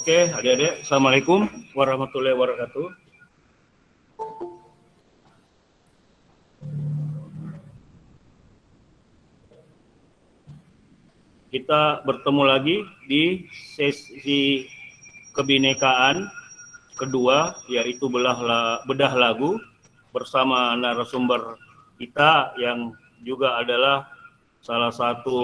Oke, adik-adik, Assalamualaikum warahmatullahi wabarakatuh. Kita bertemu lagi di sesi kebinekaan kedua, yaitu bedah lagu bersama narasumber kita yang juga adalah salah satu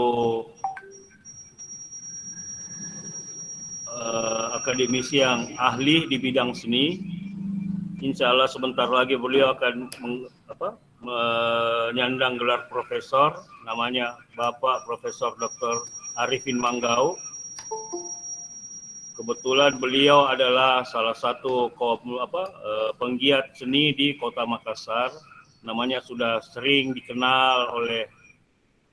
akademisi yang ahli di bidang seni. Insya Allah sebentar lagi beliau akan menyandang gelar profesor, namanya Bapak Profesor Dr. Arifin Manggau. Kebetulan beliau adalah salah satu penggiat seni di Kota Makassar. Namanya sudah sering dikenal oleh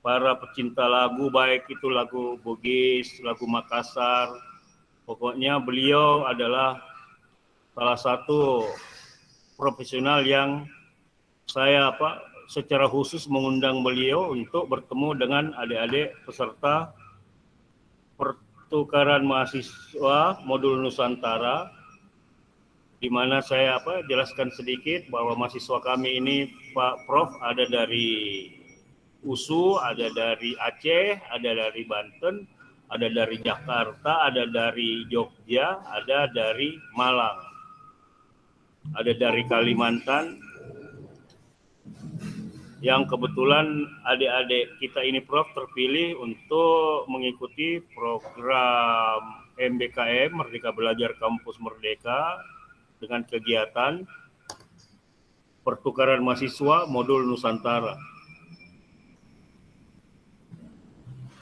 para pecinta lagu, baik itu lagu Bugis, lagu Makassar. Pokoknya beliau adalah salah satu profesional yang saya secara khusus mengundang beliau untuk bertemu dengan adik-adik peserta pertukaran mahasiswa modul Nusantara, di mana saya jelaskan sedikit bahwa mahasiswa kami ini Pak Prof ada dari USU, ada dari Aceh, ada dari Banten, ada dari Jakarta, ada dari Jogja, ada dari Malang, ada dari Kalimantan, yang kebetulan adik-adik kita ini Prof terpilih untuk mengikuti program MBKM Merdeka Belajar Kampus Merdeka dengan kegiatan pertukaran mahasiswa modul Nusantara.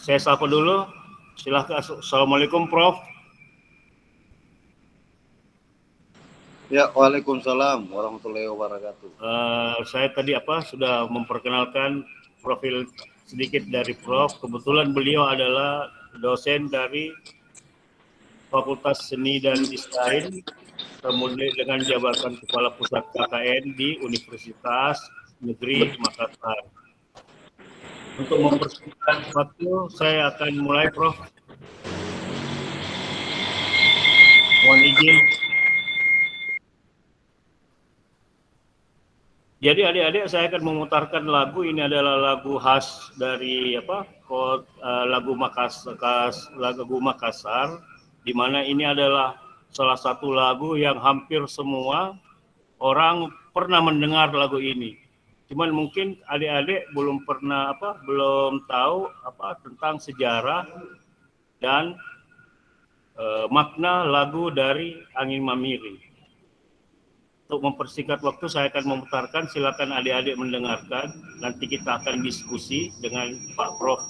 Saya sapa dulu, silahkan. Assalamualaikum Prof. Ya, waalaikumsalam warahmatullahi wabarakatuh. Saya tadi sudah memperkenalkan profil sedikit dari Prof. Kebetulan beliau adalah dosen dari Fakultas Seni dan Desain, kemudian dengan jabatan Kepala Pusat KKN di Universitas Negeri Makassar. Untuk mempersingkat waktu, saya akan mulai, Prof. Mohon izin. Jadi adik-adik, saya akan memutarkan lagu. Ini adalah lagu khas dari lagu Makassar, di mana ini adalah salah satu lagu yang hampir semua orang pernah mendengar lagu ini. Cuman mungkin adik-adik belum tahu tentang sejarah dan makna lagu dari Angin Mamiri. Untuk mempersingkat waktu, saya akan memutarkan, silakan adik-adik mendengarkan. Nanti kita akan diskusi dengan Pak Prof.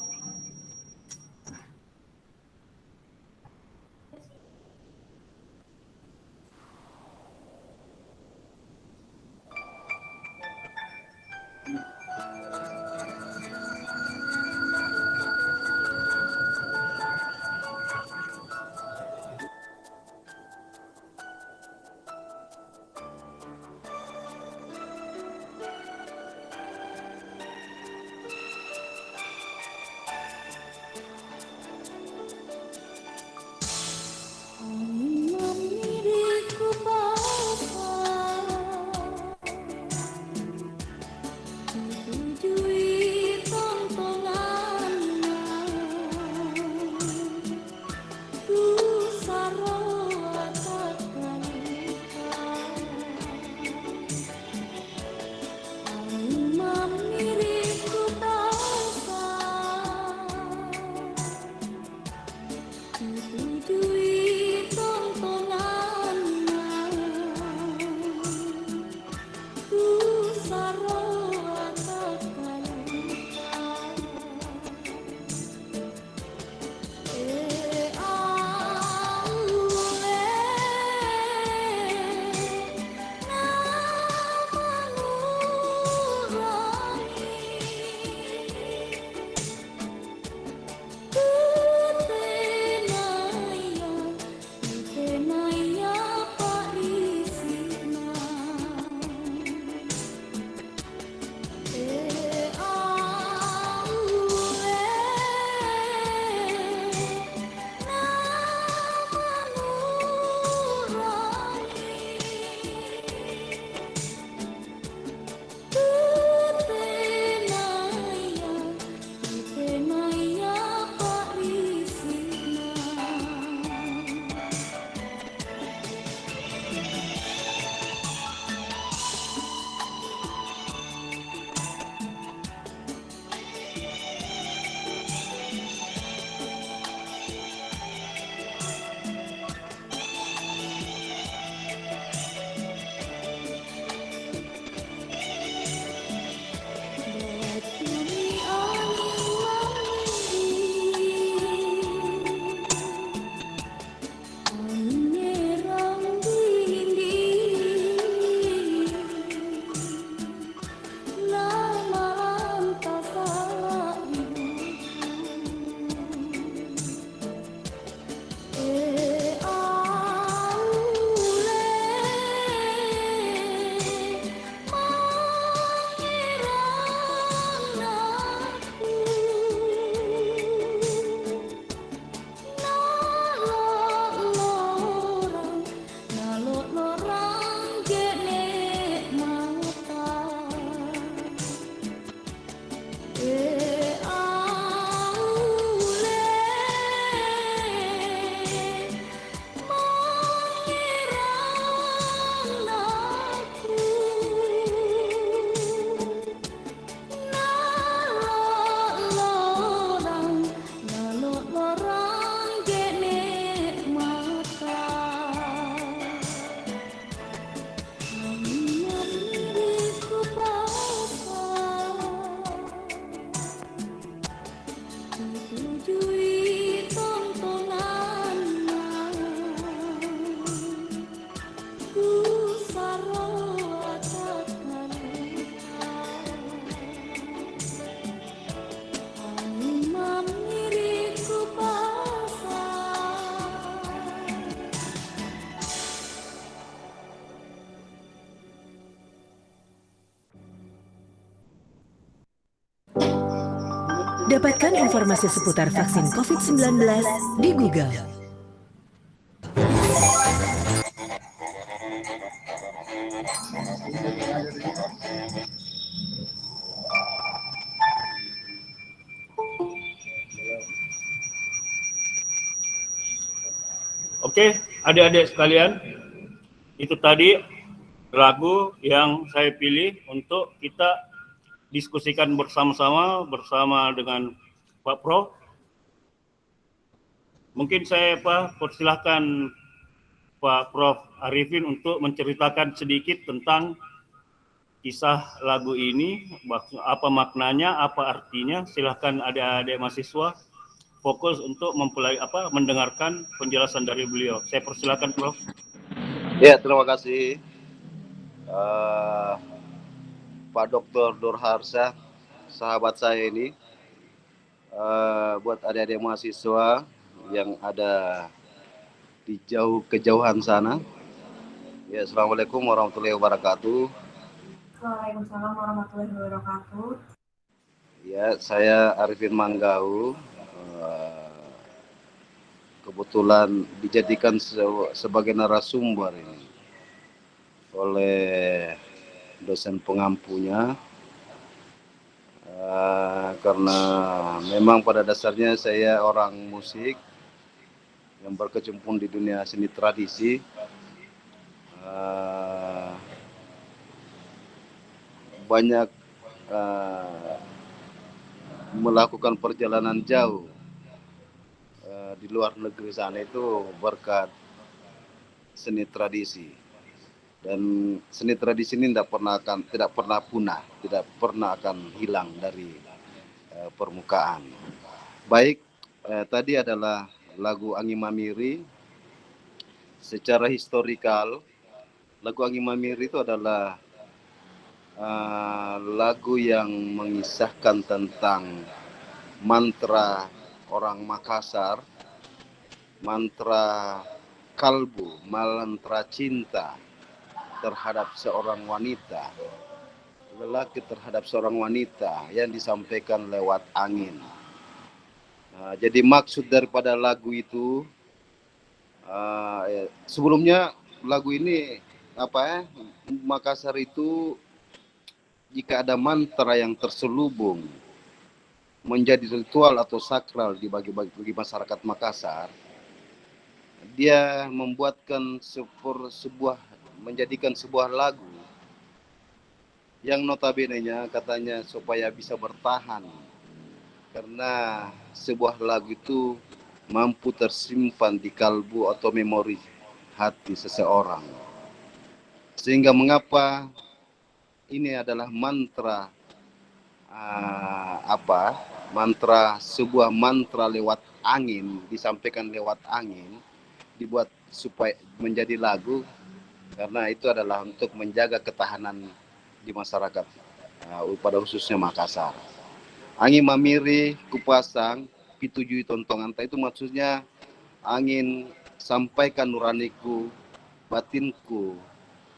Dapatkan informasi seputar vaksin COVID-19 di Google. Oke, adik-adik sekalian, itu tadi lagu yang saya pilih untuk kita diskusikan bersama-sama bersama dengan Pak Prof. Mungkin saya persilahkan Pak Prof Arifin untuk menceritakan sedikit tentang kisah lagu ini, apa maknanya, apa artinya. Silahkan adik-adik mahasiswa fokus untuk mendengarkan penjelasan dari beliau. Saya persilakan, Prof. Ya, terima kasih Pak Dr. Dorharsa, sahabat saya ini. Buat adik-adik mahasiswa yang ada di kejauhan sana. Ya, Assalamualaikum warahmatullahi wabarakatuh. Waalaikumsalam warahmatullahi wabarakatuh. Ya, saya Arifin Manggau. Kebetulan dijadikan sebagai narasumber ini oleh dosen pengampunya, karena memang pada dasarnya saya orang musik yang berkecimpung di dunia seni tradisi. Banyak melakukan perjalanan jauh di luar negeri sana itu berkat seni tradisi, dan seni tradisi ini tidak pernah punah, tidak pernah akan hilang dari permukaan. Baik, tadi adalah lagu Angi Mamiri. Secara historikal, lagu Angi Mamiri itu adalah lagu yang mengisahkan tentang mantra orang Makassar, mantra kalbu, mantra cinta terhadap seorang wanita, lelaki terhadap seorang wanita yang disampaikan lewat angin. Jadi maksud daripada lagu itu, sebelumnya lagu ini Makassar itu jika ada mantra yang terselubung menjadi ritual atau sakral bagi masyarakat Makassar, dia menjadikan sebuah lagu yang notabene-nya katanya supaya bisa bertahan, karena sebuah lagu itu mampu tersimpan di kalbu atau memori hati seseorang. Sehingga mengapa ini adalah mantra sebuah mantra lewat angin, disampaikan lewat angin, dibuat supaya menjadi lagu, karena itu adalah untuk menjaga ketahanan di masyarakat, pada khususnya Makassar. Angin mamiri kupasang pitujui tontongan, itu maksudnya angin sampaikan nuraniku, batinku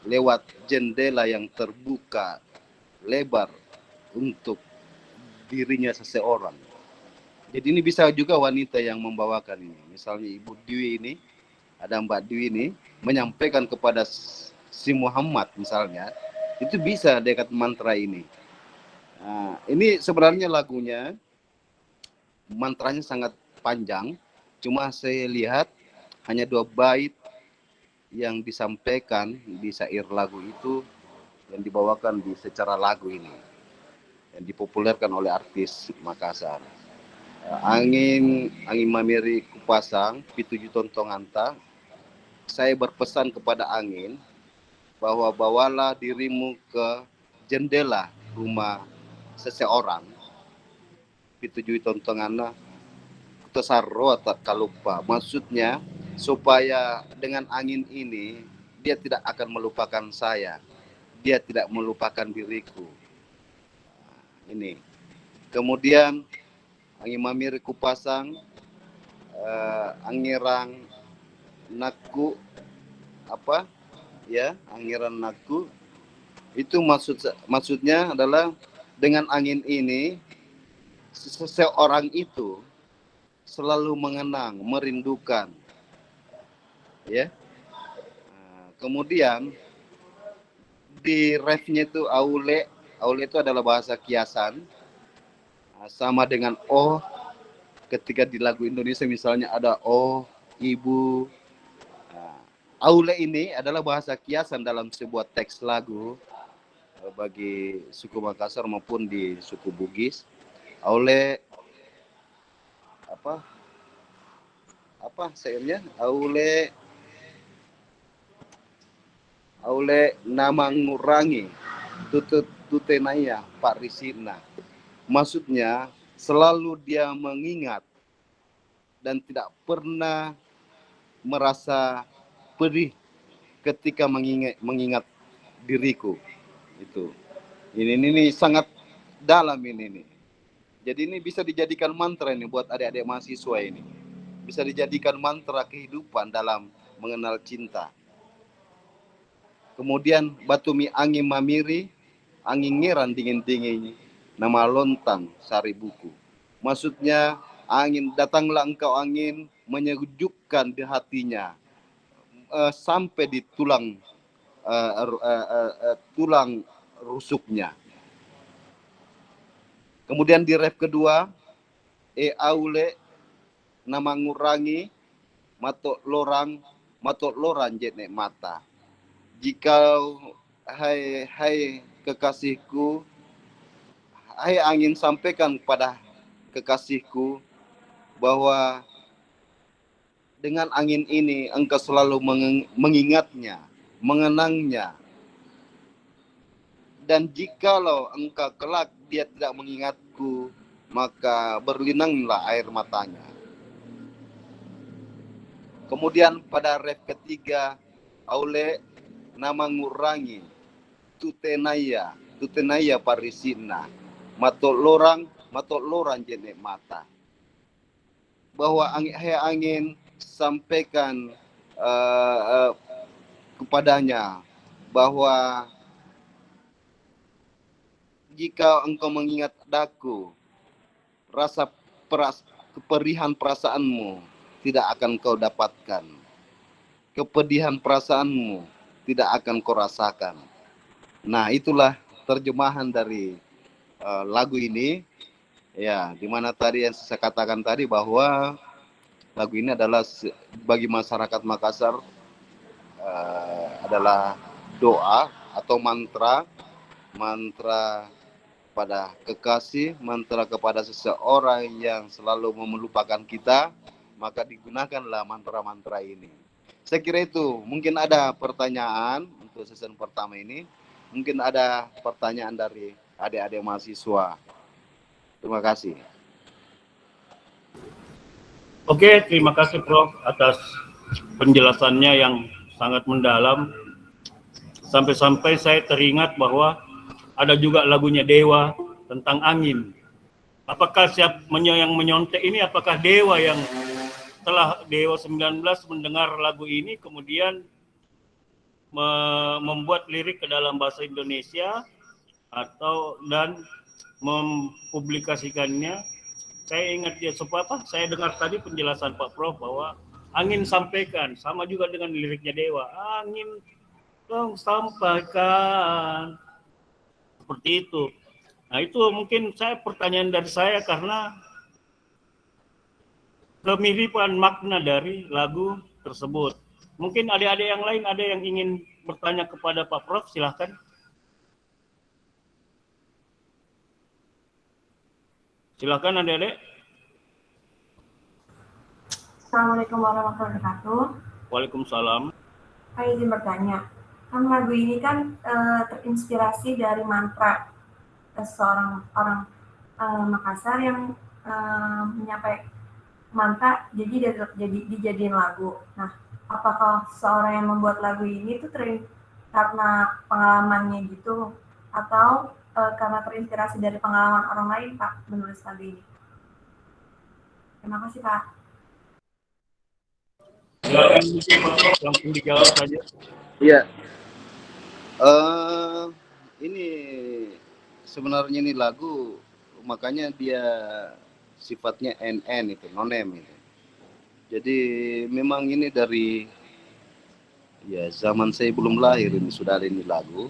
lewat jendela yang terbuka lebar untuk dirinya seseorang. Jadi ini bisa juga wanita yang membawakan ini. Misalnya Ibu Dwi ini, ada Mbak Dwi ini menyampaikan kepada si Muhammad misalnya, itu bisa dekat mantra ini. Ini sebenarnya lagunya, mantranya sangat panjang, cuma saya lihat hanya 2 bait yang disampaikan di syair lagu itu, yang dibawakan secara lagu ini, yang dipopulerkan oleh artis Makassar. Angin mamiri kupasang pituju tontonganta. Saya berpesan kepada angin bahwa bawalah dirimu ke jendela rumah seseorang. Pituju tontongana tesarro tak kalupa. Maksudnya supaya dengan angin ini dia tidak akan melupakan saya, dia tidak melupakan diriku. Ini. Kemudian angin mamiri kupasang, angirang naku angiran naku, itu maksudnya adalah dengan angin ini seseorang itu selalu mengenang, merindukan, ya. Kemudian di refnya itu aule itu adalah bahasa kiasan, sama dengan oh. Ketika di lagu Indonesia misalnya ada oh, ibu. Aule ini adalah bahasa kiasan dalam sebuah teks lagu bagi suku Makassar maupun di suku Bugis. Aule apa sayangnya? Aule nama ngurangi tutenaya Pak Risina. Maksudnya selalu dia mengingat dan tidak pernah merasa pedih ketika mengingat diriku. Itu. Ini sangat dalam ini. Jadi ini bisa dijadikan mantra ini buat adik-adik mahasiswa ini. Bisa dijadikan mantra kehidupan dalam mengenal cinta. Kemudian batumi angin mamiri, angin ngeran dingin-dingin, nama lontang sari buku. Maksudnya datanglah engkau angin menyejukkan di hatinya sampai di tulang rusuknya. Kemudian di ref kedua, aule nama ngurangi matok lorang jetnek mata. Jika hai kekasihku, hai angin sampaikan kepada kekasihku bahwa dengan angin ini engkau selalu mengingatnya, mengenangnya. Dan jikalau engkau kelak dia tidak mengingatku, maka berlinanglah air matanya. Kemudian pada ref ketiga, aule nama ngurangi tutenaya parisina, matok lorang jenek mata. Bahwa angin sampaikan kepadanya bahwa jika engkau mengingat daku, rasa kepedihan perasaanmu tidak akan kau dapatkan. Kepedihan perasaanmu tidak akan kau rasakan. Nah, itulah terjemahan dari lagu ini. Ya, dimana tadi yang saya katakan tadi bahwa lagu ini adalah bagi masyarakat Makassar adalah doa atau mantra pada kekasih, mantra kepada seseorang yang selalu melupakan kita, maka digunakanlah mantra-mantra ini. Saya kira itu. Mungkin ada pertanyaan untuk season pertama ini. Mungkin ada pertanyaan dari adik-adik mahasiswa. Terima kasih. Oke, terima kasih Prof atas penjelasannya yang sangat mendalam. Sampai-sampai saya teringat bahwa ada juga lagunya Dewa tentang angin. Apakah yang menyontek ini, apakah Dewa yang setelah Dewa 19 mendengar lagu ini kemudian membuat lirik ke dalam bahasa Indonesia dan mempublikasikannya? Saya ingat saya dengar tadi penjelasan Pak Prof bahwa angin sampaikan, sama juga dengan liriknya Dewa. Angin dong sampaikan. Seperti itu. Nah, itu mungkin pertanyaan dari saya karena kemiripan makna dari lagu tersebut. Mungkin adik-adik yang lain ada yang ingin bertanya kepada Pak Prof, silahkan. Silakan adik-adik. Assalamualaikum warahmatullahi wabarakatuh. Waalaikumsalam. Saya izin bertanya, kan lagu ini kan terinspirasi dari mantra seorang orang Makassar yang menyampaikan mantra jadi dijadiin lagu. Nah, apakah seorang yang membuat lagu ini tuh karena pengalamannya gitu atau karena terinspirasi dari pengalaman orang lain Pak menulis lagu ini? Terima kasih Pak. Silakan Pak Prof, langsung dijawab saja. Iya. Ini sebenarnya ini lagu makanya dia sifatnya NN itu, nonem itu. Jadi memang ini dari ya zaman saya belum lahir ini sudah ada ini lagu,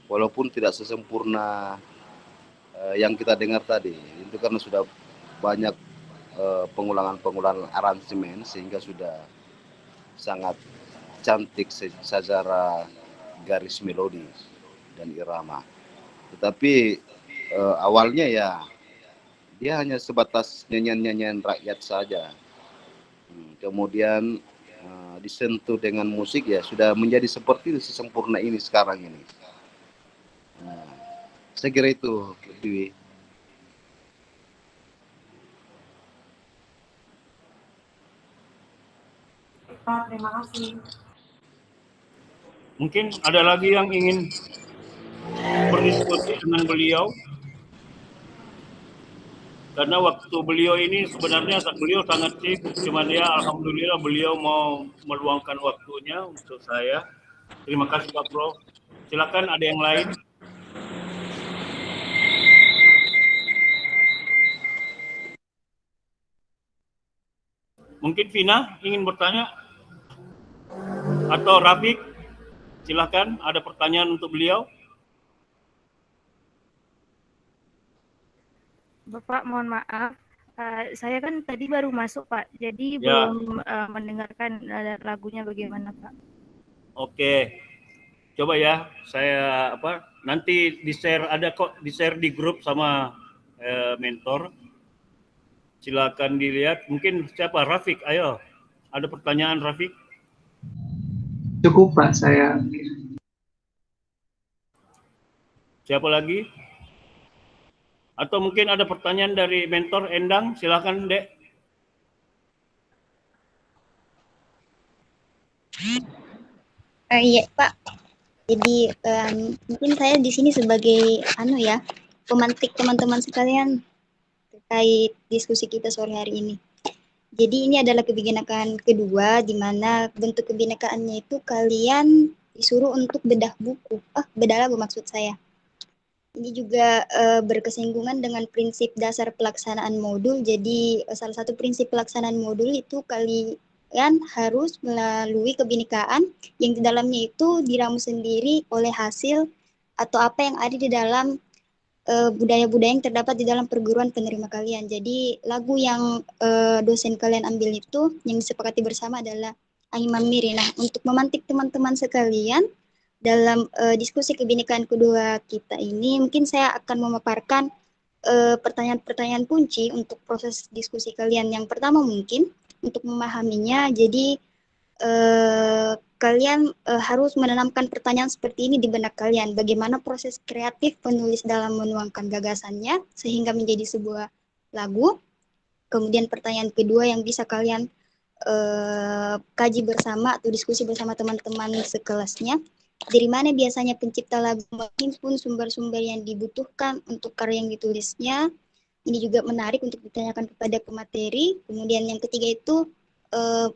walaupun tidak sesempurna yang kita dengar tadi. Itu karena sudah banyak pengulangan-pengulangan aransemen sehingga sudah sangat cantik secara garis melodi dan irama. Tetapi awalnya ya dia hanya sebatas nyanyian-nyanyian rakyat saja. Kemudian disentuh dengan musik ya sudah menjadi seperti sesempurna ini sekarang ini. Saya kira itu, Dewi. Pak, terima kasih. Mungkin ada lagi yang ingin berdiskusi dengan beliau? Karena waktu beliau ini sebenarnya beliau sangat sibuk, cuma dia alhamdulillah beliau mau meluangkan waktunya untuk saya. Terima kasih Pak Prof. Silakan ada yang lain. Mungkin Vina ingin bertanya? Atau Rafiq? Silakan, ada pertanyaan untuk beliau. Bapak, mohon maaf, saya kan tadi baru masuk Pak, jadi Ya. belum mendengarkan lagunya bagaimana Pak. Oke, coba ya saya nanti di share, ada kok di share di grup sama mentor. Silakan dilihat. Mungkin siapa? Rafiq, ayo. Ada pertanyaan Rafiq? Cukup Pak, saya. Siapa lagi? Atau mungkin ada pertanyaan dari mentor Endang? Silakan Dek. Iya Pak. Jadi mungkin saya di sini sebagai pemantik teman-teman sekalian terkait diskusi kita sore hari ini. Jadi ini adalah kebinekaan kedua di mana bentuk kebinekaannya itu kalian disuruh untuk bedah lagu maksud saya. Ini juga berkesinggungan dengan prinsip dasar pelaksanaan modul. Jadi salah satu prinsip pelaksanaan modul itu kalian harus melalui kebinekaan yang di dalamnya itu diramu sendiri oleh hasil atau apa yang ada di dalam budaya-budaya yang terdapat di dalam perguruan penerima kalian. Jadi lagu yang dosen kalian ambil itu yang disepakati bersama adalah Angin Mamiri. Nah, untuk memantik teman-teman sekalian dalam diskusi kebinekaan kedua kita ini, mungkin saya akan memaparkan pertanyaan-pertanyaan kunci untuk proses diskusi kalian. Yang pertama mungkin untuk memahaminya, jadi kalian harus menanamkan pertanyaan seperti ini di benak kalian. Bagaimana proses kreatif penulis dalam menuangkan gagasannya sehingga menjadi sebuah lagu. Kemudian pertanyaan kedua yang bisa kalian kaji bersama atau diskusi bersama teman-teman sekelasnya. Dari mana biasanya pencipta lagu menghimpun sumber-sumber yang dibutuhkan untuk karya yang ditulisnya. Ini juga menarik untuk ditanyakan kepada pemateri. Kemudian yang ketiga itu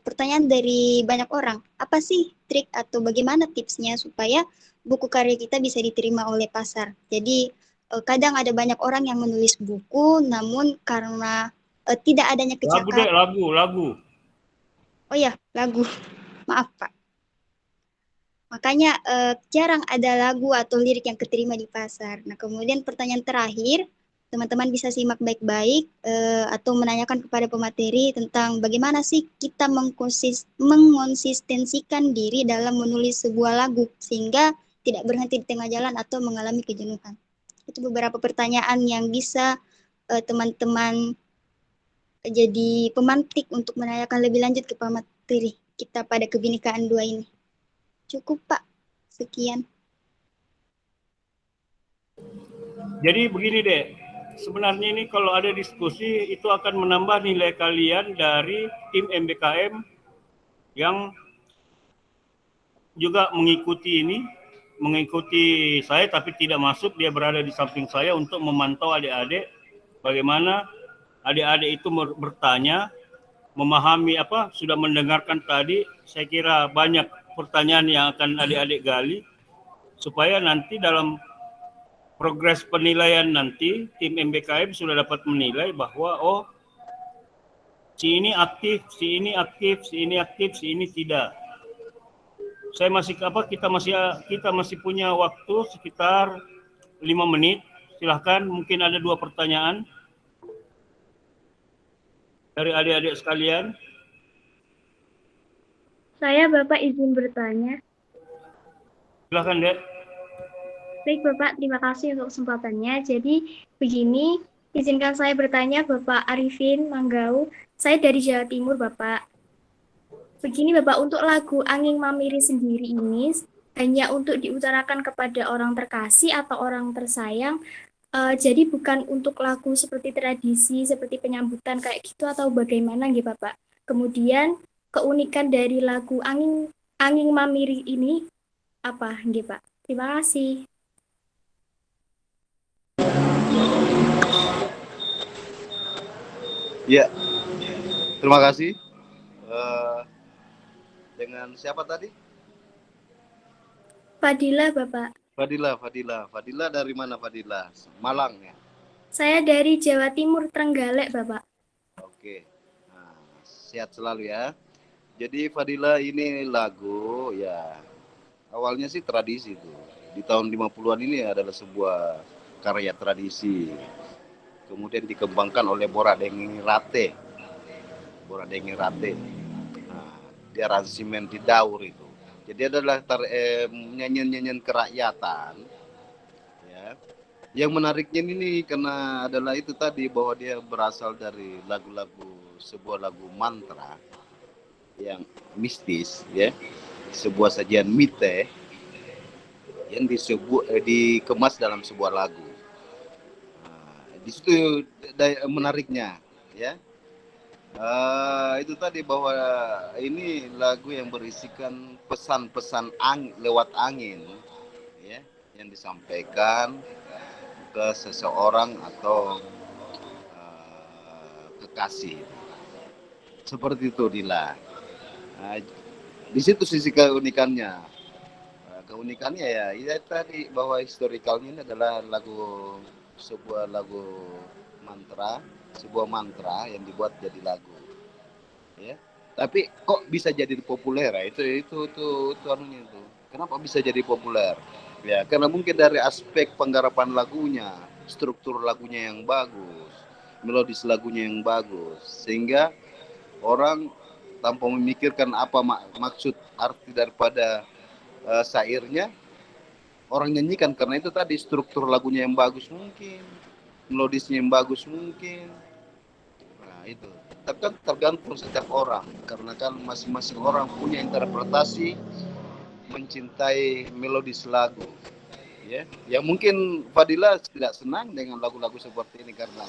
pertanyaan dari banyak orang. Apa sih trik atau bagaimana tipsnya supaya buku karya kita bisa diterima oleh pasar? Jadi kadang ada banyak orang yang menulis buku, namun karena tidak adanya kecakapan. Lagu. Oh ya, lagu. Maaf Pak. Makanya jarang ada lagu atau lirik yang keterima di pasar. Nah, kemudian pertanyaan terakhir, teman-teman bisa simak baik-baik atau menanyakan kepada pemateri tentang bagaimana sih kita mengonsistensikan diri dalam menulis sebuah lagu sehingga tidak berhenti di tengah jalan atau mengalami kejenuhan. Itu beberapa pertanyaan yang bisa teman-teman jadi pemantik untuk menanyakan lebih lanjut ke pemateri kita pada kebinekaan 2 ini. Cukup Pak, sekian. Jadi begini deh, sebenarnya ini kalau ada diskusi itu akan menambah nilai kalian dari tim MBKM yang juga mengikuti saya tapi tidak masuk, dia berada di samping saya untuk memantau adik-adik bagaimana adik-adik itu bertanya, memahami sudah mendengarkan tadi. Saya kira banyak pertanyaan yang akan adik-adik gali supaya nanti dalam progres penilaian nanti tim MBKM sudah dapat menilai bahwa oh si ini aktif, si ini aktif, si ini aktif, si ini tidak. Saya masih kita masih punya waktu sekitar 5 menit. Silahkan, mungkin ada 2 pertanyaan dari adik-adik sekalian. Saya Bapak izin bertanya. Silahkan, Dek. Baik Bapak, terima kasih untuk kesempatannya. Jadi begini, izinkan saya bertanya Bapak Arifin Manggau. Saya dari Jawa Timur Bapak. Begini Bapak, untuk lagu Angin Mamiri sendiri ini hanya untuk diutarakan kepada orang terkasih atau orang tersayang. Jadi bukan untuk lagu seperti tradisi, seperti penyambutan kayak gitu atau bagaimana gitu Bapak. Kemudian keunikan dari lagu Angin Mamiri ini apa gitu Pak? Terima kasih. Ya, terima kasih. Dengan siapa tadi? Fadila Bapak. Fadila dari mana Fadila? Malang ya? Saya dari Jawa Timur, Trenggalek Bapak. Oke. Nah, sehat selalu ya. Jadi Fadila ini lagu ya awalnya sih tradisi tuh. Di tahun 50-an ini adalah sebuah karya tradisi. Kemudian dikembangkan oleh Boradengi Rate. Nah, di aransemen di Daur itu. Jadi adalah nyanyian-nyanyian kerakyatan. Ya. Yang menariknya ini karena adalah itu tadi bahwa dia berasal dari sebuah lagu mantra yang mistis, ya, sebuah sajian mite yang dikemas dalam sebuah lagu. Nah, di situ menariknya, ya. Itu tadi bahwa ini lagu yang berisikan pesan-pesan lewat angin, ya, yang disampaikan ke seseorang atau kekasih. Seperti itu Dila. Nah, di situ sisi keunikannya. Keunikannya ya tadi bahwa historikalnya ini adalah sebuah mantra yang dibuat jadi lagu. Ya. Tapi kok bisa jadi populer ya? Itu anunya itu. Kenapa bisa jadi populer? Ya, karena mungkin dari aspek penggarapan lagunya, struktur lagunya yang bagus, melodis lagunya yang bagus, sehingga orang tanpa memikirkan apa maksud arti daripada syairnya, orang nyanyikan karena itu tadi struktur lagunya yang bagus mungkin, melodisnya yang bagus mungkin. Nah itu. Tapi kan tergantung setiap orang, karena kan masing-masing orang punya interpretasi mencintai melodis lagu. Ya, yang mungkin Fadila tidak senang dengan lagu-lagu seperti ini karena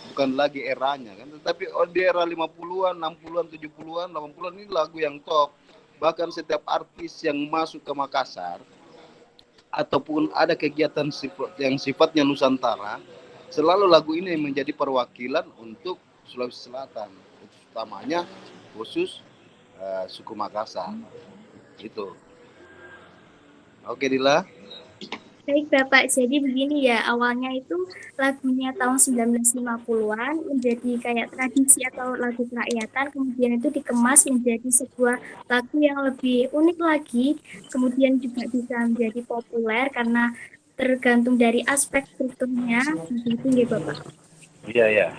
bukan lagi eranya kan, tetapi di era 50-an, 60-an, 70-an, 80-an ini lagu yang top. Bahkan setiap artis yang masuk ke Makassar ataupun ada kegiatan yang sifatnya Nusantara, selalu lagu ini menjadi perwakilan untuk Sulawesi Selatan, utamanya khusus suku Makassar. Itu. Oke Dila. Baik Bapak, jadi begini ya, awalnya itu lagunya tahun 1950-an menjadi kayak tradisi atau lagu kerakyatan, kemudian itu dikemas menjadi sebuah lagu yang lebih unik lagi, kemudian juga bisa menjadi populer karena tergantung dari aspek strukturnya, begitu ya Bapak. Iya.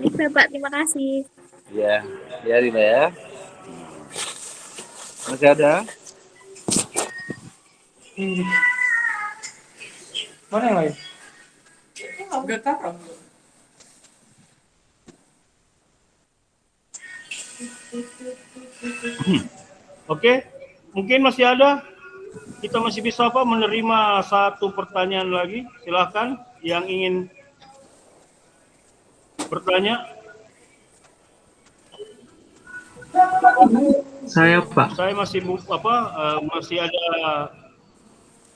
Baik Bapak, terima kasih. Iya Dila ya. Masih ada? Mana yang lain? Enggak tahu. Oke, mungkin masih ada. Kita masih bisa menerima satu pertanyaan lagi. Silakan yang ingin bertanya. Saya Pak. Saya masih masih ada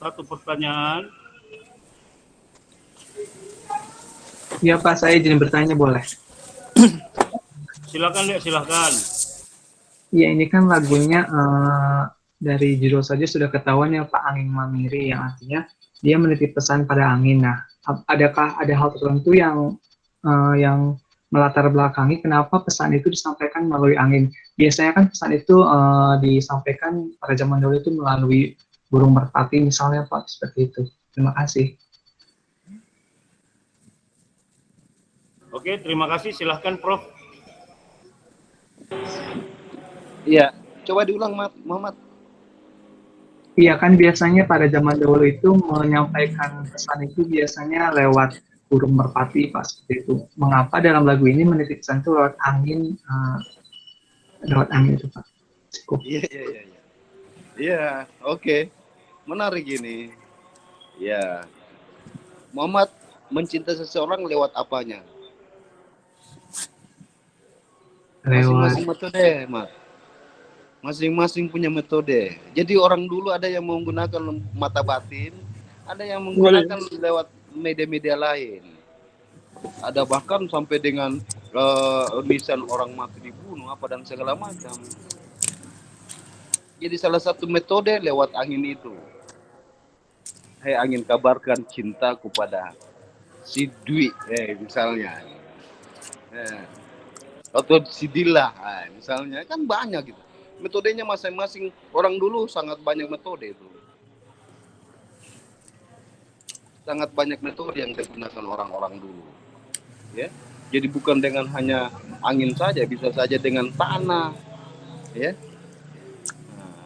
satu pertanyaan. Ya Pak, saya izin bertanya boleh? Silakan Dek, silakan. Ya ini kan lagunya dari judul saja sudah ketahuan ya Pak, Angin Mamiri, yang artinya dia menitip pesan pada angin. Nah, adakah ada hal tertentu yang melatar belakangi kenapa pesan itu disampaikan melalui angin? Biasanya kan pesan itu disampaikan pada zaman dulu itu melalui burung merpati misalnya, Pak, seperti itu. Terima kasih. Oke, terima kasih. Silahkan, Prof. Iya, coba diulang, Muhammad. Iya kan biasanya pada zaman dahulu itu menyampaikan pesan itu biasanya lewat burung merpati, Pak, seperti itu. Mengapa dalam lagu ini menitip pesan itu lewat angin itu, Pak? Cukup. Iya, oke. Menarik ini. Ya, Muhammad mencintai seseorang lewat apanya? Masing-masing metode, Mat. Masing-masing punya metode. Jadi orang dulu ada yang menggunakan mata batin, ada yang menggunakan lewat media-media lain. Ada bahkan sampai dengan lisan orang mati dibunuh apa dan segala macam. Jadi salah satu metode lewat angin itu. Hai angin, kabarkan cintaku pada si Dwi, misalnya. Atau si Dila, misalnya, kan banyak gitu. Metodenya masing-masing. Orang dulu sangat banyak metode itu. Sangat banyak metode yang digunakan orang-orang dulu. Ya. Jadi bukan dengan hanya angin saja, bisa saja dengan tanah. Ya. Nah,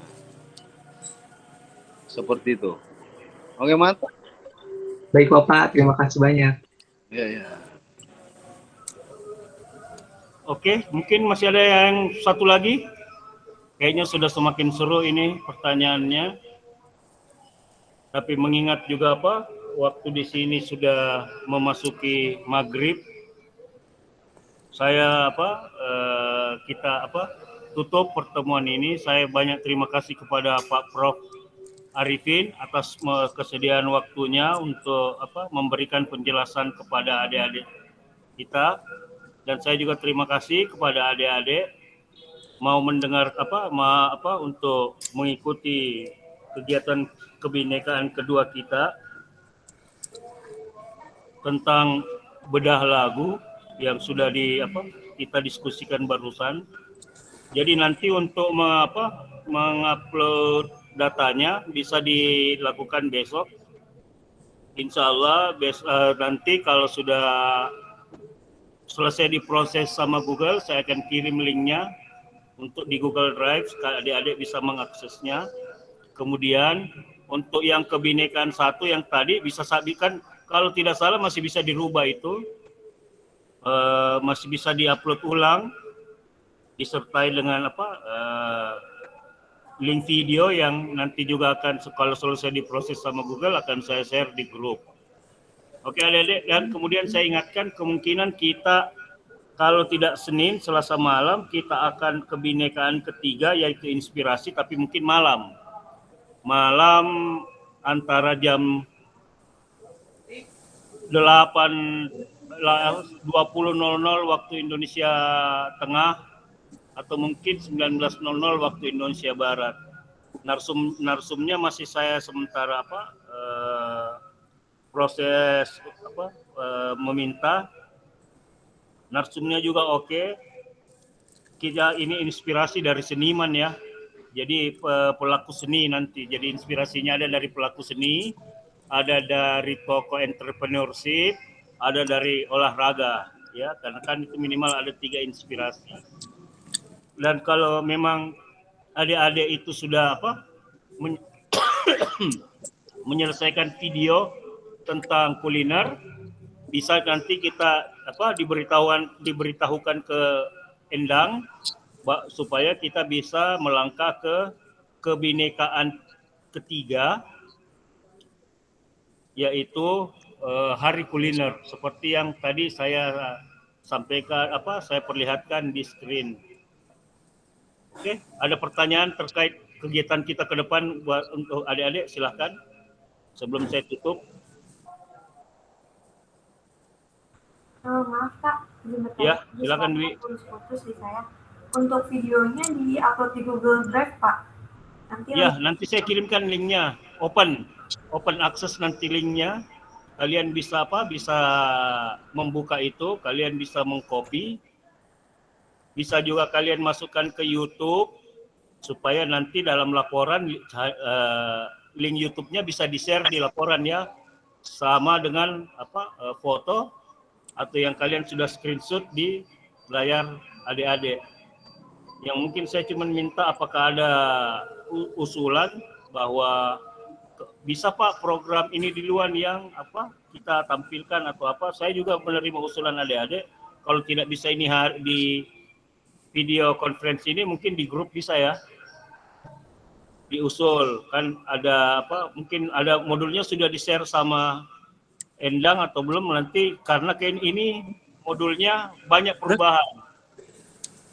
seperti itu. Oke, Mat? Baik, Bapak. Terima kasih banyak. Ya. Oke, mungkin masih ada yang satu lagi. Kayaknya sudah semakin seru ini pertanyaannya. Tapi mengingat juga waktu di sini sudah memasuki maghrib. Saya kita tutup pertemuan ini. Saya banyak terima kasih kepada Pak Prof Arifin atas kesediaan waktunya untuk memberikan penjelasan kepada adik-adik kita. Dan saya juga terima kasih kepada adik-adik mau mendengar untuk mengikuti kegiatan kebinekaan kedua kita tentang bedah lagu yang sudah kita diskusikan barusan. Jadi nanti untuk mengupload datanya bisa dilakukan besok. Insya Allah nanti kalau sudah selesai diproses sama Google, saya akan kirim linknya untuk di Google Drive, adik-adik bisa mengaksesnya. Kemudian untuk yang kebinekaan 1 yang tadi bisa sabikan, kalau tidak salah masih bisa dirubah itu, masih bisa diupload ulang, disertai dengan link video yang nanti juga akan kalau selesai diproses sama Google akan saya share di grup. Oke adik-adik, dan kemudian saya ingatkan kemungkinan kita kalau tidak Senin, Selasa malam, kita akan kebinekaan ketiga yaitu inspirasi, tapi mungkin malam. Malam antara jam 20.00 waktu Indonesia Tengah atau mungkin 19.00 waktu Indonesia Barat. Narsumnya masih saya sementara proses meminta. Narsumnya juga oke. Kita ini inspirasi dari seniman ya. Jadi pelaku seni nanti. Jadi inspirasinya ada dari pelaku seni, ada dari tokoh entrepreneurship, ada dari olahraga ya. Karena kan itu minimal ada 3 inspirasi. Dan kalau memang adik-adik itu sudah menyelesaikan video tentang kuliner, bisa nanti kita diberitahukan ke Endang supaya kita bisa melangkah ke kebinekaan ketiga, yaitu hari kuliner seperti yang tadi saya sampaikan, saya perlihatkan di screen. Oke, ada pertanyaan terkait kegiatan kita ke depan untuk adik-adik, silahkan sebelum saya tutup. Maaf Kak, ya silakan Dwi. Putus di saya. Untuk videonya di upload di Google Drive Pak. Nanti nanti saya kirimkan linknya, open. open access nanti linknya. Kalian bisa bisa membuka itu, kalian bisa mengcopy, bisa juga kalian masukkan ke YouTube supaya nanti dalam laporan link YouTube-nya bisa di-share di laporan ya, sama dengan foto atau yang kalian sudah screenshot di layar adik-adik. Yang mungkin saya cuma minta apakah ada usulan bahwa bisa Pak program ini di luar yang kita tampilkan atau apa. Saya juga menerima usulan adik-adik. Kalau tidak bisa ini di video konferensi ini mungkin di grup bisa ya. Diusul kan ada mungkin ada modulnya sudah di-share sama Endang atau belum nanti, karena kayak ini modulnya banyak perubahan.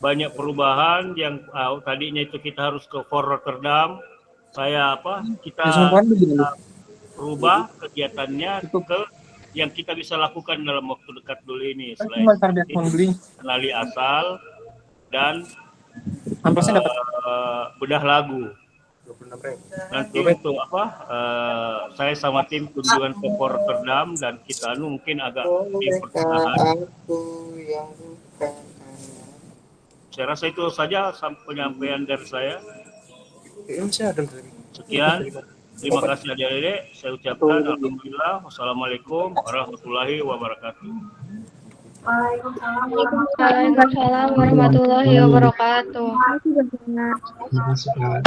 Banyak perubahan yang tadinya itu kita harus ke Fort Rotterdam. Kita rubah kegiatannya ke yang kita bisa lakukan dalam waktu dekat dulu ini, selain kenali asal dan bedah lagu. Nanti untuk saya sama tim kunjungan ke Fort Rotterdam dan kita mungkin agak di pertengahan. Saya rasa itu saja penyampaian dari saya. Sekian, terima kasih adik-adik. Saya ucapkan alhamdulillah. Wassalamualaikum warahmatullahi wabarakatuh. Waalaikumsalam warahmatullahi wabarakatuh. Terima kasih.